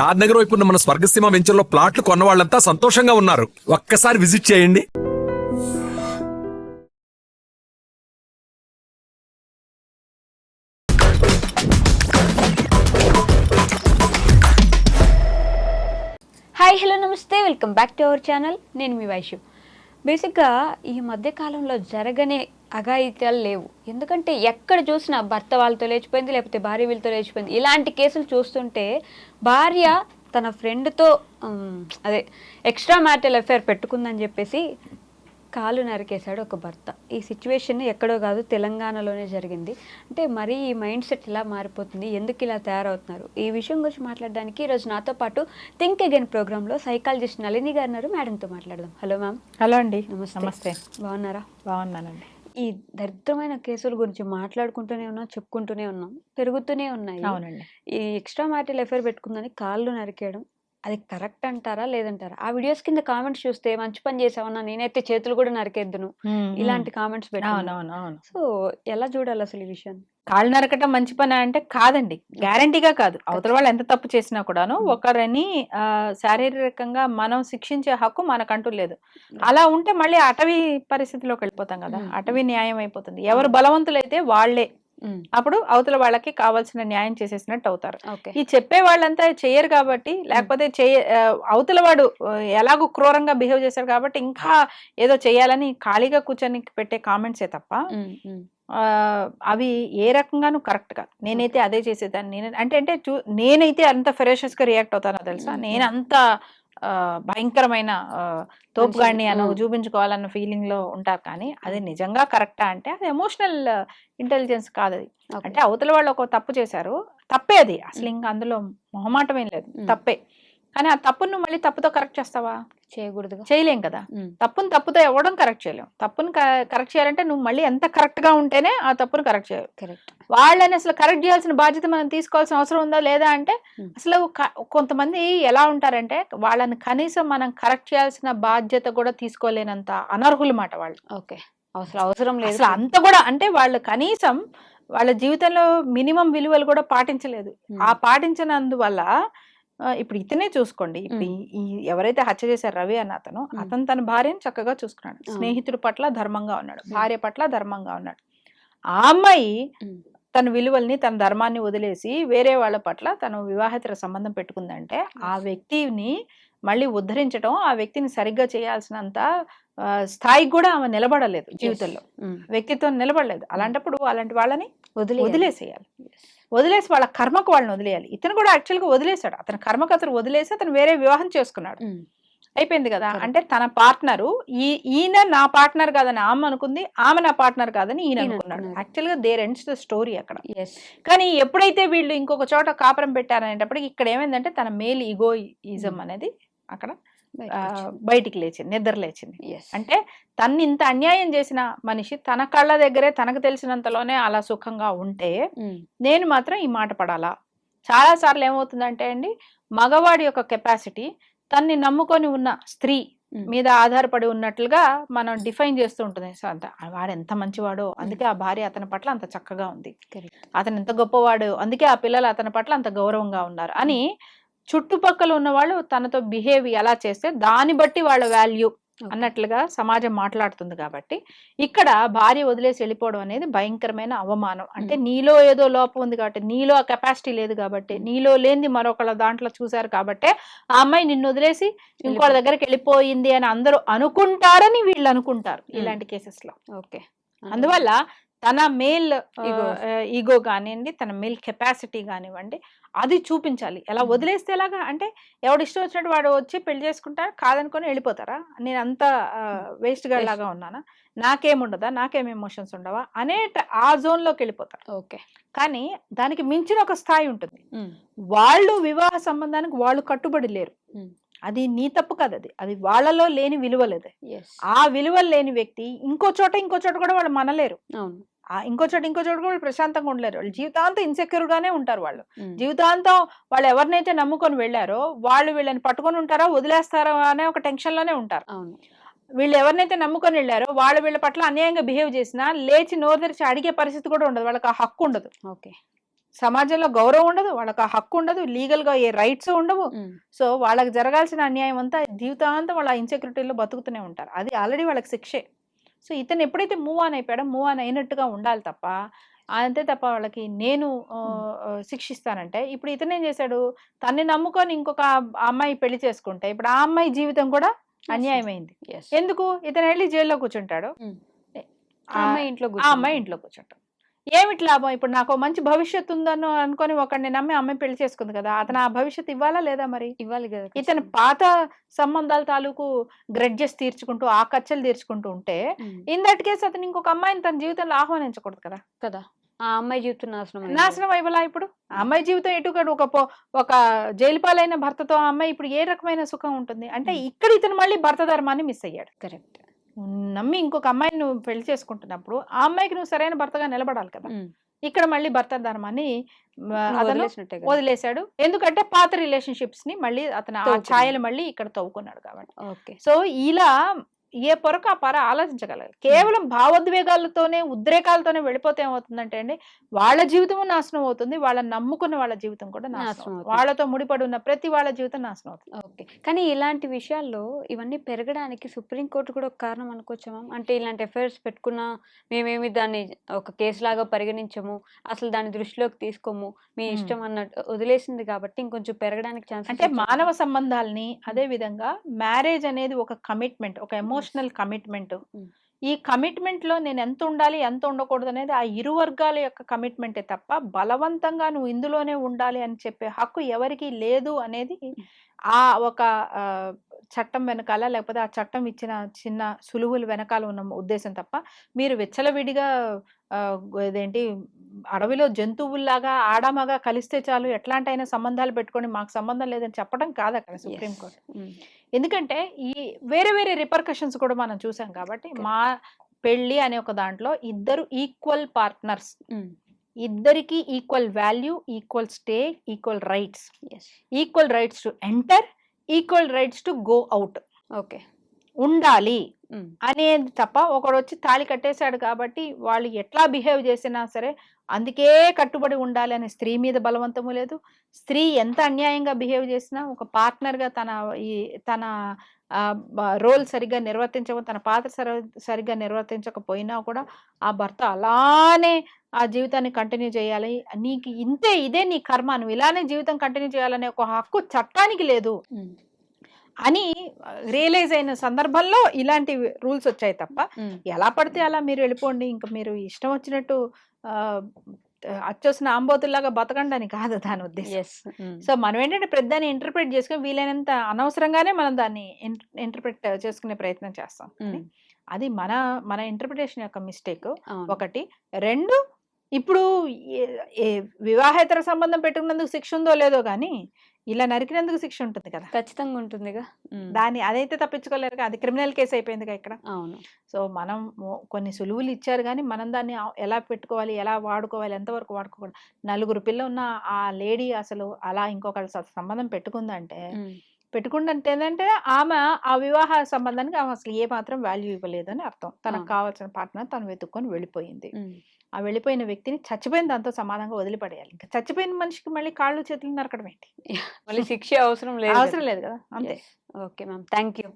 షాద్ నగర్ వైపు ఉన్న మన స్వర్గసీమ వెంచర్లో ప్లాట్లు కొన్న వాళ్ళంతా సంతోషంగా ఉన్నారు. ఒక్కసారి విజిట్ చేయండి. హాయ్ హలో నమస్తే, welcome back to our channel. నేను మీ వైషు. బేసిక్గా ఈ మధ్యకాలంలో జరగని అఘాయిత్యాలు లేవు. ఎందుకంటే ఎక్కడ చూసినా భర్త వాళ్ళతో లేచిపోయింది, లేకపోతే భార్య వీళ్ళతో లేచిపోయింది. ఇలాంటి కేసులు చూస్తుంటే భార్య తన ఫ్రెండ్తో అదే ఎక్స్ట్రా మ్యారిటల్ అఫేర్ పెట్టుకుందని చెప్పేసి కాలు నరికేశాడు ఒక భర్త. ఈ సిచ్యువేషన్ ఎక్కడో కాదు, తెలంగాణలోనే జరిగింది. అంటే మరీ ఈ మైండ్ సెట్ ఇలా మారిపోతుంది, ఎందుకు ఇలా తయారవుతున్నారు? ఈ విషయం గురించి మాట్లాడడానికి ఈరోజు నాతో పాటు థింక్ అగైన్ ప్రోగ్రాంలో సైకాలజిస్ట్ నళిని గారు ఉన్నారు. మేడంతో మాట్లాడదాం. Hello ma'am. హలో అండి. నమస్తే. బాగున్నారా? బాగున్నానండి. ఈ దరిద్రమైన కేసుల గురించి మాట్లాడుకుంటూనే ఉన్నాం, చెప్పుకుంటూనే ఉన్నాం, పెరుగుతూనే ఉన్నాయి. అవునండి. ఈ ఎక్స్ట్రా మ్యారిటల్ అఫేర్ పెట్టుకుందని కాళ్ళు నరికేయడం అది కరెక్ట్ అంటారా లేదంటారా? ఆ వీడియోస్ కింద కామెంట్స్ చూస్తే మంచి పని చేసావన్నా, నేనైతే చేతులు కూడా నరికేద్దును, ఇలాంటి కామెంట్స్ పెట్టాను. సో ఎలా చూడాలి అసలు ఈ విషయాన్ని? కాళ్ళు నరకటం మంచి పని అంటే కాదండి, గ్యారంటీగా కాదు. అవతల వాళ్ళు ఎంత తప్పు చేసినా కూడాను ఒకరిని శారీరకంగా మనం శిక్షించే హక్కు మనకంటూ లేదు. అలా ఉంటే మళ్ళీ అటవీ పరిస్థితిలోకి వెళ్ళిపోతాం కదా, అటవీ న్యాయం అయిపోతుంది. ఎవరు బలవంతులైతే వాళ్లే అప్పుడు అవతల వాళ్ళకి కావాల్సిన న్యాయం చేసేసినట్టు అవుతారు. ఈ చెప్పే వాళ్ళంతా చెయ్యరు కాబట్టి, లేకపోతే అవతల వాడు ఎలాగో క్రూరంగా బిహేవ్ చేశారు కాబట్టి ఇంకా ఏదో చెయ్యాలని ఖాళీగా కూర్చొని పెట్టే కామెంట్సే తప్ప అవి ఏ రకంగానూ కరెక్ట్ కాదు. నేనైతే అదే చేసేదాన్ని. నేనైతే అంత ఫెరోషియస్ గా రియాక్ట్ అవుతానో తెలుసా. నేను అంత భయంకరమైన తోపుగాడిని అని చూపించుకోవాలన్న ఫీలింగ్ లో ఉంటారు. కానీ అది నిజంగా కరెక్టా అంటే అది ఎమోషనల్ ఇంటెలిజెన్స్ కాదు. అది అంటే అవతల వాళ్ళు ఒక తప్పు చేశారు, తప్పే అది. అసలు ఇంకా అందులో మొహమాటం ఏం లేదు, తప్పే. కానీ ఆ తప్పును మళ్ళీ తప్పుతో కరెక్ట్ చేస్తావా? చేయకూడదు, చేయలేం కదా. తప్పును తప్పుతో ఇవ్వడం కరెక్ట్ చేయలేం. తప్పును కరెక్ట్ చేయాలంటే నువ్వు మళ్ళీ ఎంత కరెక్ట్ గా ఉంటేనే ఆ తప్పును కరెక్ట్ చేయాలి. కరెక్ట్. వాళ్ళని అసలు కరెక్ట్ చేయాల్సిన బాధ్యత మనం తీసుకోవాల్సిన అవసరం ఉందా లేదా అంటే, అసలు కొంతమంది ఎలా ఉంటారంటే వాళ్ళని కనీసం మనం కరెక్ట్ చేయాల్సిన బాధ్యత కూడా తీసుకోలేనంత అనర్హులు మాట వాళ్ళు. ఓకే, అసలు అవసరం లేదు. అసలు అంత కూడా అంటే వాళ్ళు కనీసం వాళ్ళ జీవితంలో మినిమం విలువలు కూడా పాటించలేదు. ఆ పాటించినందువల్ల ఇప్పుడు ఇతనే చూసుకోండి, ఇప్పుడు ఈ ఎవరైతే హత్య చేశారు రవి అన్న అతను తన భార్యను చక్కగా చూసుకున్నాడు, స్నేహితుడి పట్ల ధర్మంగా ఉన్నాడు, భార్య పట్ల ధర్మంగా ఉన్నాడు. ఆ అమ్మాయి తన విలువల్ని తన ధర్మాన్ని వదిలేసి వేరే వాళ్ళ పట్ల తను వివాహేతర సంబంధం పెట్టుకుందంటే ఆ వ్యక్తిని మళ్ళీ ఉద్ధరించడం, ఆ వ్యక్తిని సరిగ్గా చేయాల్సినంత స్థాయికి కూడా ఆమె నిలబడలేదు, జీవితంలో వ్యక్తిత్వం నిలబడలేదు. అలాంటప్పుడు అలాంటి వాళ్ళని వదిలేసేయాలి, వదిలేసి వాళ్ళ కర్మకు వాళ్ళని వదిలేయాలి. ఇతను కూడా యాక్చువల్గా వదిలేశాడు, అతని కర్మకు అతను వదిలేసి అతను వేరే వివాహం చేసుకున్నాడు, అయిపోయింది కదా. అంటే తన పార్ట్నరు ఈయన నా పార్ట్నర్ కాదని ఆమె అనుకుంది, ఆమె నా పార్ట్నర్ కాదని ఈయన అనుకున్నాడు. యాక్చువల్గా దేర్ ఎండ్స్ ద స్టోరీ అక్కడ. కానీ ఎప్పుడైతే వీళ్ళు ఇంకొక చోట కాపురం పెట్టారనేటప్పటికి ఇక్కడ ఏమైందంటే తన మేల్ ఈగోయిజం అనేది అక్కడ బయటికి లేచింది, నిద్ర లేచింది. అంటే తన్ని ఇంత అన్యాయం చేసిన మనిషి తన కళ్ళ దగ్గరే తనకు తెలిసినంతలోనే అలా సుఖంగా ఉంటే నేను మాత్రం ఈ మాట పడాలా? చాలా సార్లు ఏమవుతుందంటే అండి, మగవాడి యొక్క కెపాసిటీ తన్ని నమ్ముకొని ఉన్న స్త్రీ మీద ఆధారపడి ఉన్నట్లుగా మనం డిఫైన్ చేస్తూ ఉంటుంది. సో అంత వాడు ఎంత మంచివాడో అందుకే ఆ భార్య అతని పట్ల అంత చక్కగా ఉంది, అతను ఎంత గొప్పవాడు అందుకే ఆ పిల్లలు అతని పట్ల అంత గౌరవంగా ఉన్నారు అని చుట్టుపక్కల ఉన్న వాళ్ళు తనతో బిహేవ్ ఎలా చేస్తే దాన్ని బట్టి వాళ్ళ వాల్యూ అన్నట్లుగా సమాజం మాట్లాడుతుంది. కాబట్టి ఇక్కడ భార్య వదిలేసి వెళ్ళిపోవడం అనేది భయంకరమైన అవమానం. అంటే నీలో ఏదో లోపం ఉంది కాబట్టి, నీలో ఆ కెపాసిటీ లేదు కాబట్టి, నీలో లేనిది మరొకళ్ళ దాంట్లో చూశారు కాబట్టి ఆ అమ్మాయి నిన్ను వదిలేసి ఇంకోళ్ళ దగ్గరికి వెళ్ళిపోయింది అని అందరూ అనుకుంటారని వీళ్ళు అనుకుంటారు ఇలాంటి కేసెస్ లో. ఓకే, అందువల్ల తన మేల్ ఈగో కానివ్వండి, తన మేల్ కెపాసిటీ కానివ్వండి, అది చూపించాలి. ఎలా వదిలేస్తే ఎలాగా అంటే ఎవడు ఇష్టం వచ్చినట్టు వాడు వచ్చి పెళ్లి చేసుకుంటారు, కాదనుకొని వెళ్ళిపోతారా? నేను అంత వేస్ట్ గా లాగా ఉన్నానా, నాకేముండదా, నాకేం ఎమోషన్స్ ఉండవా అనే ఆ జోన్ లోకి వెళ్ళిపోతారు. ఓకే, కానీ దానికి మించిన ఒక స్థాయి ఉంటుంది. వాళ్ళు వివాహ సంబంధానికి వాళ్ళు కట్టుబడి లేరు, అది నీ తప్పు కాదు, అది వాళ్ళలో లేని విలువలేదు. ఆ విలువలు లేని వ్యక్తి ఇంకో చోట కూడా వాళ్ళు మనలేరు, ఇంకో చోట కూడా ప్రశాంతంగా ఉండలేరు. వాళ్ళు జీవితాంతం ఇన్సెక్యూర్ గానే ఉంటారు. వాళ్ళు జీవితాంతం వాళ్ళు ఎవరినైతే నమ్ముకొని వెళ్ళారో వాళ్ళు వీళ్ళని పట్టుకొని ఉంటారా వదిలేస్తారో అనే ఒక టెన్షన్ లోనే ఉంటారు. వీళ్ళు ఎవరినైతే నమ్ముకొని వెళ్ళారో వాళ్ళు వీళ్ళ పట్ల అన్యాయంగా బిహేవ్ చేసినా లేచి నోరు తెరిచి అడిగే పరిస్థితి కూడా ఉండదు, వాళ్ళకి ఆ హక్కు ఉండదు. ఓకే, సమాజంలో గౌరవం ఉండదు, వాళ్ళకి ఆ హక్కు ఉండదు, లీగల్ గా ఏ రైట్స్ ఉండవు. సో వాళ్ళకి జరగాల్సిన అన్యాయం అంతా జీవితాంతం వాళ్ళ ఇన్సెక్యూరిటీలో బతుకుతూనే ఉంటారు. అది ఆల్రెడీ వాళ్ళకి శిక్షే. సో ఇతను ఎప్పుడైతే మూవ్ ఆన్ అయిపోయాడో మూవ్ ఆన్ అయినట్టుగా ఉండాలి తప్ప, అంతే తప్ప వాళ్ళకి నేను శిక్షిస్తానంటే, ఇప్పుడు ఇతను ఏం చేశాడు, తన్ని నమ్ముకొని ఇంకొక అమ్మాయి పెళ్లి చేసుకుంటే ఇప్పుడు ఆ అమ్మాయి జీవితం కూడా అన్యాయమైంది. ఎందుకు? ఇతను వెళ్ళి జైల్లో కూర్చుంటాడు, ఆ అమ్మాయి ఇంట్లో ఆ అమ్మాయి ఇంట్లో కూర్చుంటాడు. ఏమిటి లాభం? ఇప్పుడు నాకు మంచి భవిష్యత్తు ఉందను అనుకొని ఒకడిని నమ్మి అమ్మాయి పెళ్లి చేసుకుంది కదా, అతను ఆ భవిష్యత్తు ఇవ్వాలా లేదా? మరి ఇవ్వాలి కదా. ఇతను పాత సంబంధాల తాలూకు గ్రెడ్జెస్ తీర్చుకుంటూ ఆ ఖర్చులు తీర్చుకుంటూ ఉంటే, ఇన్ దట్ కేసు అతను ఇంకొక అమ్మాయిని తన జీవితంలో ఆహ్వానించకూడదు కదా. కదా, ఆ అమ్మాయి జీవితం నాశనం అయిపోలా. ఇప్పుడు ఆ అమ్మాయి జీవితం ఎటుకడు ఒక జైలు పాలైన భర్తతో ఆ అమ్మాయి ఇప్పుడు ఏ రకమైన సుఖం ఉంటుంది? అంటే ఇక్కడ ఇతను మళ్ళీ భర్త ధర్మాన్ని మిస్ అయ్యాడు. కరెక్ట్. నమ్మి ఇంకొక అమ్మాయిని నువ్వు పెళ్లి చేసుకుంటున్నప్పుడు ఆ అమ్మాయికి నువ్వు సరైన భర్తగా నిలబడాలి కదా. ఇక్కడ మళ్ళీ భర్త ధర్మాన్ని అతను వదిలేశాడు. ఎందుకంటే పాత రిలేషన్షిప్స్ ని మళ్ళీ అతను ఆ ఛాయలు మళ్ళీ ఇక్కడ తవ్వుకున్నాడు కాబట్టి. సో ఇలా ఏ పొరకు ఆ పర ఆలోచించగలరు. కేవలం భావోద్వేగాలతోనే ఉద్రేకాలతోనే వెళ్ళిపోతే ఏమవుతుందంటే అండి, వాళ్ళ జీవితం నాశనం అవుతుంది, వాళ్ళని నమ్ముకున్న వాళ్ళ జీవితం కూడా నాశనం అవుతుంది, వాళ్ళతో ముడిపడి ఉన్న ప్రతి వాళ్ళ జీవితం నాశనం అవుతుంది. ఓకే, కానీ ఇలాంటి విషయాల్లో ఇవన్నీ పెరగడానికి సుప్రీంకోర్టు కూడా ఒక కారణం అనుకోవచ్చా మ్యామ్? అంటే ఇలాంటి ఎఫ్ఐఆర్స్ పెట్టుకున్నా మేమేమి దాన్ని ఒక కేసు లాగా పరిగణించము, అసలు దాన్ని దృష్టిలోకి తీసుకోము, మీ ఇష్టం అన్నట్టు వదిలేసింది కాబట్టి ఇంకొంచెం పెరగడానికి ఛాన్స్. అంటే మానవ సంబంధాలని, అదే విధంగా మ్యారేజ్ అనేది ఒక కమిట్మెంట్, ఒక ఎమోషనల్ కమిట్మెంట్. ఈ కమిట్మెంట్ లో నేను ఎంత ఉండాలి ఎంత ఉండకూడదు అనేది ఆ ఇరు వర్గాల యొక్క కమిట్మెంటే తప్ప, బలవంతంగా నువ్వు ఇందులోనే ఉండాలి అని చెప్పే హక్కు ఎవరికి లేదు అనేది ఆ ఒక చట్టం వెనకాల, లేకపోతే ఆ చట్టం ఇచ్చిన చిన్న సులువులు వెనకాల ఉన్న ఉద్దేశం తప్ప, మీరు విచ్చలవిడిగా ఇదేంటి అడవిలో జంతువుల్లాగా ఆడమగా కలిస్తే చాలు, ఎట్లాంటైనా సంబంధాలు పెట్టుకొని మాకు సంబంధం లేదని చెప్పడం కాదు అక్కడ సుప్రీంకోర్టు. ఎందుకంటే ఈ వేరే వేరే రిపర్కషన్స్ కూడా మనం చూసాం కాబట్టి, మా పెళ్లి అనే ఒక దాంట్లో ఇద్దరు ఈక్వల్ పార్ట్నర్స్, ఇద్దరికి equal value, equal stay, equal rights, equal rights to enter, equal rights to go out ఉండాలి అనేది తప్ప, ఒకడు వచ్చి తాళి కట్టేశాడు కాబట్టి వాళ్ళు ఎట్లా బిహేవ్ చేసినా సరే అందుకే కట్టుబడి ఉండాలి అనే స్త్రీ మీద బలవంతము లేదు. స్త్రీ ఎంత అన్యాయంగా బిహేవ్ చేసినా ఒక పార్ట్నర్గా తన రోల్ సరిగ్గా నిర్వర్తించక, తన పాత్ర సరిగ్గా నిర్వర్తించకపోయినా కూడా ఆ భర్త అలానే ఆ జీవితాన్ని కంటిన్యూ చేయాలి, నీకు ఇదే నీ కర్మ, నువ్వు ఇలానే జీవితం కంటిన్యూ చేయాలనే ఒక హక్కు చట్టానికి లేదు అని రియలైజ్ అయిన సందర్భంలో ఇలాంటి రూల్స్ వచ్చాయి తప్ప, ఎలా పడితే అలా మీరు వెళ్ళిపోండి, ఇంకా మీరు ఇష్టం వచ్చినట్టు అచ్చొసిన ఆంబోతుల్లాగా బతకండి అని కాదు దాని ఉద్దేశం. సో మనం ఏంటంటే ప్రతిదాన్ని ఇంటర్ప్రిట్ చేసుకుని వీలైనంత అనవసరంగానే మనం దాన్ని ఇంటర్ప్రిట్ చేసుకునే ప్రయత్నం చేస్తాం. అది మన ఇంటర్ప్రిటేషన్ యొక్క మిస్టేక్ ఒకటి. రెండు, ఇప్పుడు వివాహేతర సంబంధం పెట్టుకున్నందుకు శిక్ష ఉందో లేదో కానీ ఇలా నరికినందుకు శిక్ష ఉంటుంది కదా, ఖచ్చితంగా ఉంటుందిగా. దాన్ని అదైతే తప్పించుకోలేరు, అది క్రిమినల్ కేసు అయిపోయిందిగా ఇక్కడ. అవును. సో మనం కొన్ని సులువులు ఇచ్చారు కానీ మనం దాన్ని ఎలా పెట్టుకోవాలి, ఎలా వాడుకోవాలి, ఎంతవరకు వాడుకోవాలి. 4 పిల్లలు ఉన్న ఆ లేడీ అసలు అలా ఇంకొకరి సంబంధం పెట్టుకుందంటే ఏంటంటే ఆమె ఆ వివాహ సంబంధానికి ఆమె అసలు ఏ మాత్రం వాల్యూ ఇవ్వలేదు అని అర్థం. తనకు కావాల్సిన పార్ట్నర్ తను వెతుక్కొని వెళ్ళిపోయింది. ఆ వెళ్ళిపోయిన వ్యక్తిని చచ్చిపోయిన దాంతో సమానంగా వదిలిపడేయాలి. ఇంకా చచ్చిపోయిన మనిషికి మళ్ళీ కాళ్ళు చేతులు నరకడం ఏంటి? మళ్ళీ శిక్ష అవసరం లేదు కదా. అంతే. Okay ma'am, thank you.